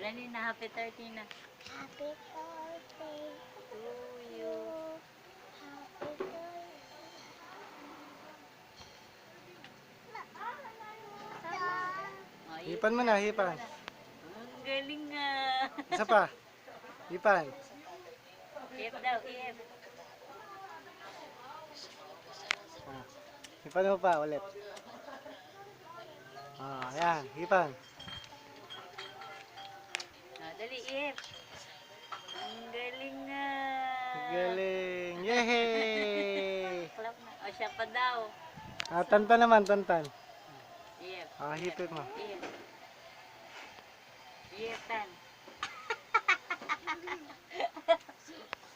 Dali na, happy 30 na. Happy birthday To to you. Happy birthday. Oh, Hipan mo na, hipan. Ang galing nga. Isa pa. Hipan. If daw, if. Ah. Hipan mo pa ulit. Ayan, hipan. Dali, if. Ang galing nga. Galing. Yehey! Clap na. O, siya pa daw. Tantan naman, tantan. If. Hipit mo. If. If, tan.